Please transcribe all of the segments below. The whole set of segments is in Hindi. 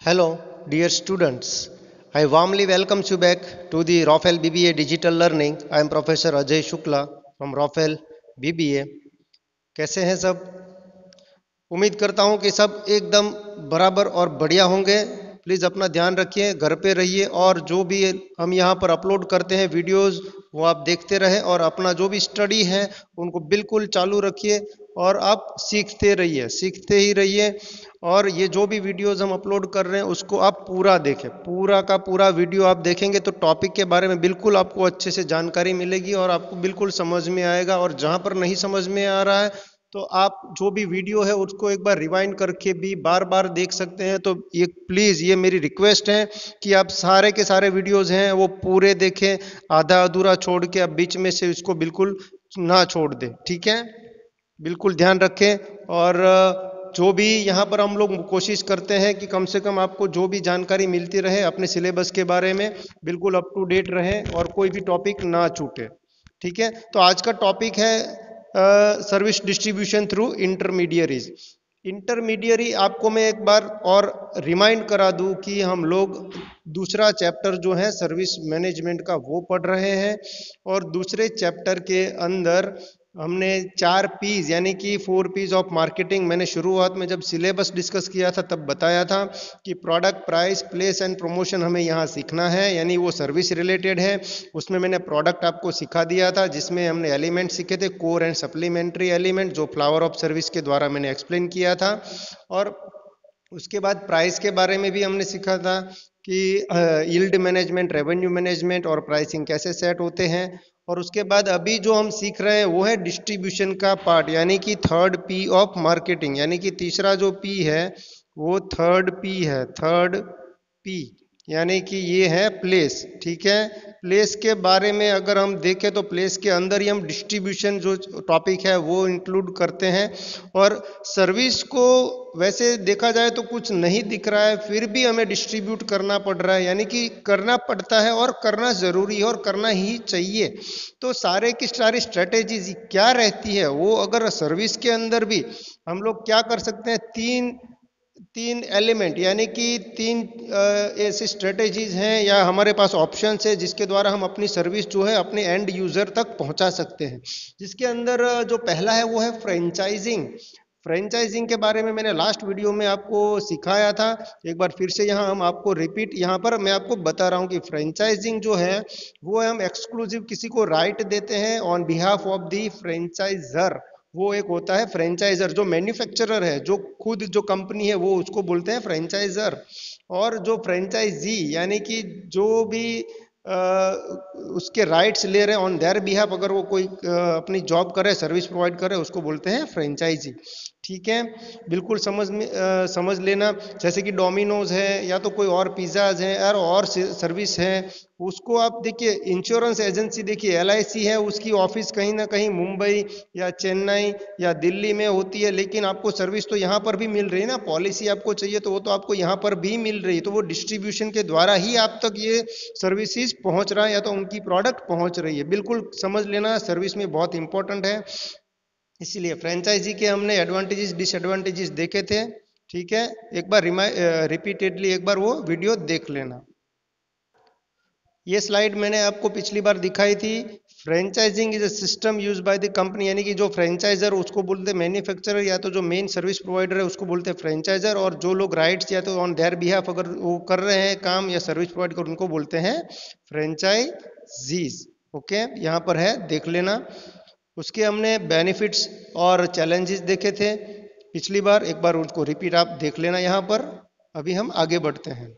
Hello, dear students. I warmly welcome you back to the Rafael BBA Digital Learning. I am Professor Ajay Shukla from Rafael BBA. कैसे हैं सब? उम्मीद करता हूं कि सब एकदम बराबर और बढ़िया होंगे। प्लीज़ अपना ध्यान रखिए, घर पे रहिए और जो भी हम यहाँ पर अपलोड करते हैं वीडियोस वो आप देखते रहें और अपना जो भी स्टडी है उनको बिल्कुल चालू रखिए और आप सीखते ही रहिए। और ये जो भी वीडियोस हम अपलोड कर रहे हैं उसको आप पूरा देखें, पूरा का पूरा वीडियो आप देखेंगे तो टॉपिक के बारे में बिल्कुल आपको अच्छे से जानकारी मिलेगी और आपको बिल्कुल समझ में आएगा। और जहाँ पर नहीं समझ में आ रहा है तो आप जो भी वीडियो है उसको एक बार रिवाइंड करके भी बार बार देख सकते हैं। तो ये प्लीज़ ये मेरी रिक्वेस्ट है कि आप सारे के सारे वीडियोस हैं वो पूरे देखें, आधा अधूरा छोड़ के आप बीच में से इसको बिल्कुल ना छोड़ दें, ठीक है? बिल्कुल ध्यान रखें। और जो भी यहाँ पर हम लोग कोशिश करते हैं कि कम से कम आपको जो भी जानकारी मिलती रहे अपने सिलेबस के बारे में बिल्कुल अप टू डेट रहें और कोई भी टॉपिक ना छूटे, ठीक है? तो आज का टॉपिक है service distribution through intermediaries. Intermediary आपको मैं एक बार और रिमाइंड करा दूं कि हम लोग दूसरा चैप्टर जो है सर्विस मैनेजमेंट का वो पढ़ रहे हैं और दूसरे चैप्टर के अंदर हमने 4 पीज यानी कि 4 पीज ऑफ मार्केटिंग, मैंने शुरुआत में जब सिलेबस डिस्कस किया था तब बताया था कि product, price, place and promotion हमें यहाँ सीखना है, यानी वो सर्विस रिलेटेड है। उसमें मैंने प्रोडक्ट आपको सिखा दिया था जिसमें हमने एलिमेंट सीखे थे, कोर एंड सप्लीमेंट्री एलिमेंट, जो फ्लावर ऑफ सर्विस के द्वारा मैंने एक्सप्लेन किया था। और उसके बाद प्राइस के बारे में भी हमने सीखा था कि यील्ड मैनेजमेंट, रेवेन्यू मैनेजमेंट और प्राइसिंग कैसे सेट होते हैं। और उसके बाद अभी जो हम सीख रहे हैं वो है डिस्ट्रीब्यूशन का पार्ट, यानी कि 3rd P ऑफ मार्केटिंग, यानी कि तीसरा जो पी है वो 3rd P है, 3rd P, यानी कि ये है प्लेस, ठीक है? प्लेस के बारे में अगर हम देखें तो प्लेस के अंदर ही हम डिस्ट्रीब्यूशन जो टॉपिक है वो इंक्लूड करते हैं। और सर्विस को वैसे देखा जाए तो कुछ नहीं दिख रहा है फिर भी हमें डिस्ट्रीब्यूट करना पड़ रहा है, यानी कि करना पड़ता है और करना जरूरी है और करना ही चाहिए। तो सारे की सारी स्ट्रेटेजीज क्या रहती है वो अगर सर्विस के अंदर भी हम लोग क्या कर सकते हैं, तीन तीन एलिमेंट यानी कि तीन ऐसी स्ट्रेटेजीज हैं या हमारे पास ऑप्शंस है जिसके द्वारा हम अपनी सर्विस जो है अपने एंड यूजर तक पहुंचा सकते हैं। जिसके अंदर जो पहला है वो है फ्रेंचाइजिंग। फ्रेंचाइजिंग के बारे में मैंने लास्ट वीडियो में आपको सिखाया था, एक बार फिर से यहाँ हम आपको रिपीट यहाँ पर मैं आपको बता रहा हूँ कि फ्रेंचाइजिंग जो है वो हम एक्सक्लूसिव किसी को राइट देते हैं on behalf of the franchisor. वो एक होता है फ्रेंचाइजर, जो मैन्युफैक्चरर है, जो खुद जो कंपनी है वो उसको बोलते हैं फ्रेंचाइजर। और जो फ्रेंचाइजी यानी कि जो भी उसके राइट्स ले रहे हैं ऑन देयर बिहाफ, अगर वो कोई अपनी जॉब करे, सर्विस प्रोवाइड करे, उसको बोलते हैं फ्रेंचाइजी, ठीक है? बिल्कुल समझ लेना। जैसे कि डोमिनोज है या तो कोई और पिज़्ज़ाज है यार और सर्विस है, उसको आप देखिए। इंश्योरेंस एजेंसी देखिए LIC है, उसकी ऑफिस कहीं ना कहीं मुंबई या चेन्नई या दिल्ली में होती है, लेकिन आपको सर्विस तो यहाँ पर भी मिल रही है ना। पॉलिसी आपको चाहिए तो वो तो आपको यहाँ पर भी मिल रही है, तो वो डिस्ट्रीब्यूशन के द्वारा ही आप तक ये सर्विसेज पहुँच रहा है या तो उनकी प्रोडक्ट पहुँच रही है। बिल्कुल समझ लेना, सर्विस में बहुत इंपॉर्टेंट है। इसीलिए फ्रेंचाइजी के हमने एडवांटेजेस डिसएडवांटेजेस देखे थे, ठीक है? एक बार रिपीटेडली एक बार वो वीडियो देख लेना। ये स्लाइड मैंने आपको पिछली बार दिखाई थी। Franchising is a system use by the company, यानी कि जो फ्रेंचाइजर उसको बोलते हैं मैन्युफैक्चरर, या तो जो मेन सर्विस प्रोवाइडर है उसको बोलते हैं फ्रेंचाइजर, और जो लोग राइट्स या तो ऑन देयर बिहाफ अगर वो कर रहे हैं काम या सर्विस प्रोवाइड कर उनको बोलते हैं फ्रेंचाइजीज। ओके, यहाँ पर है, देख लेना। उसके हमने बेनिफिट्स और चैलेंजेस देखे थे पिछली बार, एक बार उनको रिपीट आप देख लेना यहाँ पर। अभी हम आगे बढ़ते हैं,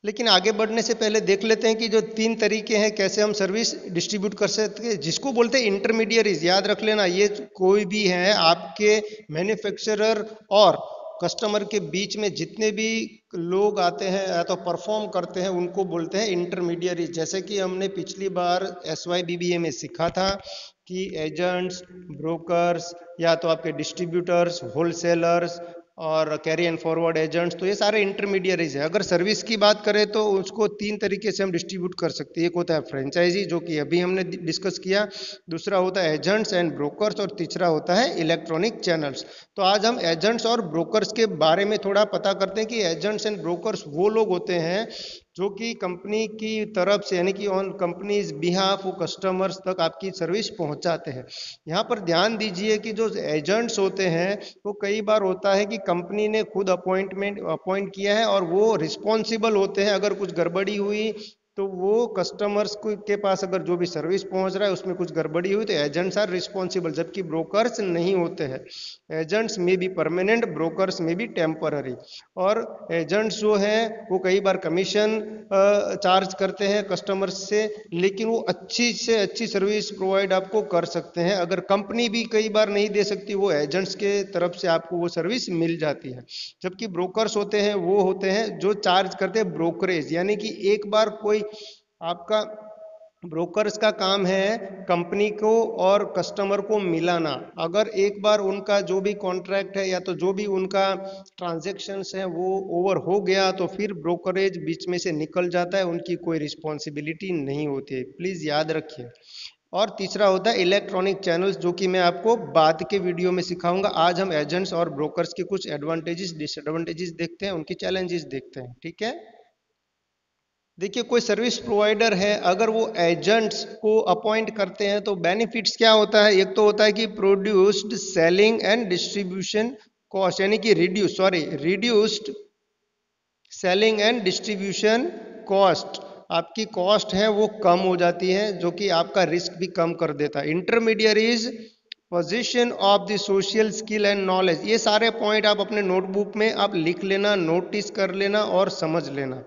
लेकिन आगे बढ़ने से पहले देख लेते हैं कि जो 3 तरीके हैं कैसे हम सर्विस डिस्ट्रीब्यूट कर सकते हैं, जिसको बोलते हैं इंटरमीडियरीज। याद रख लेना, ये कोई भी है आपके मैन्युफैक्चरर और कस्टमर के बीच में जितने भी लोग आते हैं या तो परफॉर्म करते हैं उनको बोलते हैं इंटरमीडियरीज। जैसे कि हमने पिछली बार SYBBA में सीखा था कि एजेंट्स, ब्रोकर्स या तो आपके डिस्ट्रीब्यूटर्स, होलसेलर्स और कैरी एंड फॉरवर्ड एजेंट्स, तो ये सारे इंटरमीडियरीज है। अगर सर्विस की बात करें तो उसको तीन तरीके से हम डिस्ट्रीब्यूट कर सकते हैं। एक होता है फ्रेंचाइजी, जो कि अभी हमने डिस्कस किया, दूसरा होता है एजेंट्स एंड ब्रोकर्स, और तीसरा होता है इलेक्ट्रॉनिक चैनल्स। तो आज हम एजेंट्स और ब्रोकर्स के बारे में थोड़ा पता करते हैं कि एजेंट्स एंड ब्रोकर्स वो लोग होते हैं जो कि कंपनी की तरफ से, यानी कि ऑन कंपनीज बिहाफ, वो कस्टमर्स तक आपकी सर्विस पहुंचाते हैं। यहाँ पर ध्यान दीजिए कि जो एजेंट्स होते हैं वो कई बार होता है कि कंपनी ने खुद अपॉइंट किया है और वो रिस्पॉन्सिबल होते हैं। अगर कुछ गड़बड़ी हुई तो वो कस्टमर्स के पास अगर जो भी सर्विस पहुंच रहा है उसमें कुछ गड़बड़ी हुई तो एजेंट्स आर रिस्पॉन्सिबल, जबकि ब्रोकर्स नहीं होते हैं। एजेंट्स में भी परमानेंट, ब्रोकर्स में भी टेम्पररी। और एजेंट्स जो हैं वो कई बार कमीशन चार्ज करते हैं कस्टमर्स से, लेकिन वो अच्छी से अच्छी सर्विस प्रोवाइड आपको कर सकते हैं। अगर कंपनी भी कई बार नहीं दे सकती, वो एजेंट्स के तरफ से आपको वो सर्विस मिल जाती है। जबकि ब्रोकर्स होते हैं वो होते हैं जो चार्ज करते हैं ब्रोकरेज, यानी कि एक बार कोई आपका ब्रोकर्स का काम है कंपनी को और कस्टमर को मिलाना। अगर एक बार उनका जो भी कॉन्ट्रैक्ट है या तो जो भी उनका ट्रांजैक्शंस है वो ओवर हो गया तो फिर ब्रोकरेज बीच में से निकल जाता है, उनकी कोई रिस्पॉन्सिबिलिटी नहीं होती है, प्लीज़ याद रखिए। और तीसरा होता है इलेक्ट्रॉनिक चैनल्स, जो कि मैं आपको बाद के वीडियो में सिखाऊंगा। आज हम एजेंट्स और ब्रोकर्स के कुछ एडवांटेजेस डिसएडवांटेजेस देखते हैं, उनकी चैलेंजेस देखते हैं, ठीक है। देखिए, कोई सर्विस प्रोवाइडर है, अगर वो एजेंट्स को अपॉइंट करते हैं तो बेनिफिट्स क्या होता है। एक तो होता है कि produced selling and distribution cost, यानी कि reduced selling and distribution cost, आपकी कॉस्ट है वो कम हो जाती है, जो कि आपका रिस्क भी कम कर देता है। Intermediaries position of the social skill and knowledge, ये सारे पॉइंट आप अपने नोटबुक में आप लिख लेना, नोटिस कर लेना और समझ लेना।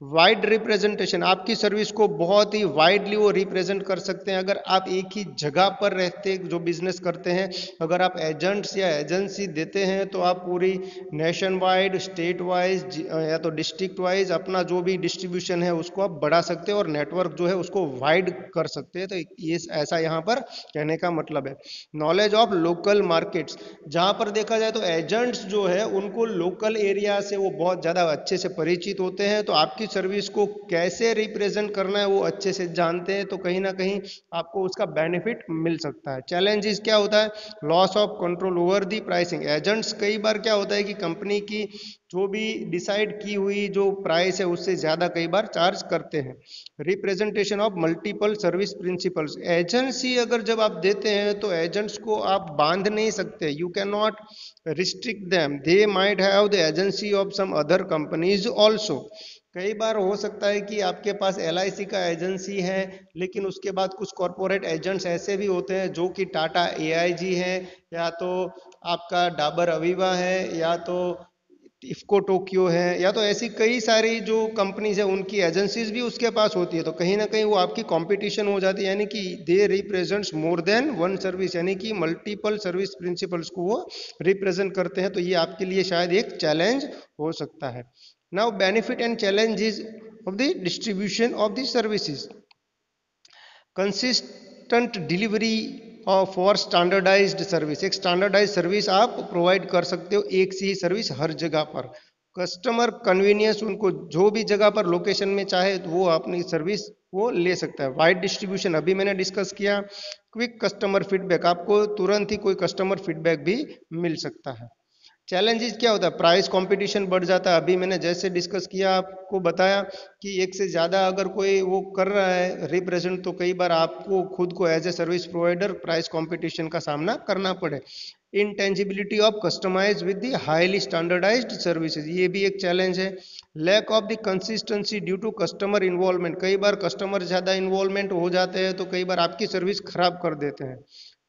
वाइड रिप्रेजेंटेशन, आपकी सर्विस को बहुत ही वाइडली वो रिप्रेजेंट कर सकते हैं। अगर आप एक ही जगह पर रहते जो बिजनेस करते हैं, अगर आप एजेंट्स या एजेंसी देते हैं तो आप पूरी नेशन वाइड, स्टेट वाइज या तो डिस्ट्रिक्ट वाइज अपना जो भी डिस्ट्रीब्यूशन है उसको आप बढ़ा सकते हैं और नेटवर्क जो है उसको वाइड कर सकते हैं। तो ये ऐसा यहाँ पर कहने का मतलब है। नॉलेज ऑफ लोकल मार्केट्स, जहाँ पर देखा जाए तो एजेंट्स जो है उनको लोकल एरिया से वो बहुत ज़्यादा अच्छे से परिचित होते हैं, तो आपकी सर्विस को कैसे रिप्रेजेंट करना है वो अच्छे से जानते हैं, तो कहीं ना कहीं आपको उसका बेनिफिट मिल सकता है। चैलेंजेस क्या होता है, loss of control over the pricing, agents कई बार क्या होता है कि कंपनी की जो भी डिसाइड की हुई जो प्राइस है उससे ज़्यादा कई बार चार्ज करते हैं। Representation of multiple service principles, agency अगर जब आप देते हैं तो एजेंट्स को आप बांध नहीं सकते, you can not restrict them, they might have the agency of some other companies also. कई बार हो सकता है कि आपके पास LIC का एजेंसी है, लेकिन उसके बाद कुछ कॉरपोरेट एजेंट्स ऐसे भी होते हैं जो कि टाटा AIG है, या तो आपका डाबर अवीवा है, या तो इफ्को टोक्यो है, या तो ऐसी कई सारी जो कंपनीज है उनकी एजेंसीज भी उसके पास होती है, तो कहीं ना कहीं वो आपकी कंपटीशन हो जाती है। यानी कि they represents more than one service, यानी कि मल्टीपल सर्विस प्रिंसिपल्स को वो रिप्रेजेंट करते हैं, तो ये आपके लिए शायद एक चैलेंज हो सकता है। Now benefit and challenges of the distribution of the services, consistent delivery for standardised service, एक स्टैंडर्डाइज सर्विस आप प्रोवाइड कर सकते हो, एक सी ही सर्विस हर जगह पर। कस्टमर कन्वीनियंस, उनको जो भी जगह पर लोकेशन में चाहे तो वो अपनी सर्विस वो ले सकता है। वाइड डिस्ट्रीब्यूशन अभी मैंने डिस्कस किया। क्विक कस्टमर फीडबैक, आपको तुरंत ही कोई कस्टमर फीडबैक भी मिल सकता है। चैलेंजेस क्या होता है, प्राइस कंपटीशन बढ़ जाता है, अभी मैंने जैसे डिस्कस किया आपको बताया कि एक से ज़्यादा अगर कोई वो कर रहा है रिप्रेजेंट, तो कई बार आपको खुद को as a service provider price competition का सामना करना पड़े। Intangibility of customise with the highly standardised services, ये भी एक चैलेंज है। Lack of the consistency due to customer involvement, कई बार कस्टमर ज़्यादा इन्वॉल्वमेंट हो जाते हैं तो कई बार आपकी सर्विस खराब कर देते हैं।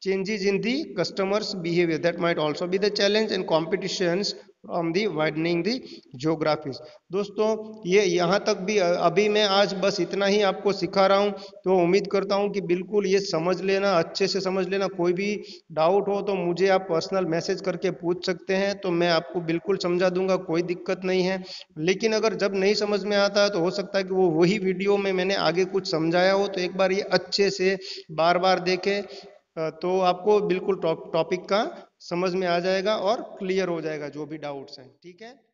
Changes in the customers behavior, that might also be the challenge, and competitions from the widening the geographies। दोस्तों ये यहाँ तक भी अभी मैं आज बस इतना ही आपको सिखा रहा हूँ, तो उम्मीद करता हूँ कि बिल्कुल ये समझ लेना, अच्छे से समझ लेना। कोई भी डाउट हो तो मुझे आप पर्सनल मैसेज करके पूछ सकते हैं, तो मैं आपको बिल्कुल समझा दूंगा, कोई दिक्कत नहीं है। लेकिन अगर जब नहीं समझ में आता है तो हो सकता है कि वो वही वीडियो में मैंने आगे कुछ समझाया हो, तो एक बार ये अच्छे से बार बार देखें, तो आपको बिल्कुल टॉपिक का समझ में आ जाएगा और क्लियर हो जाएगा जो भी डाउट्स हैं, ठीक है।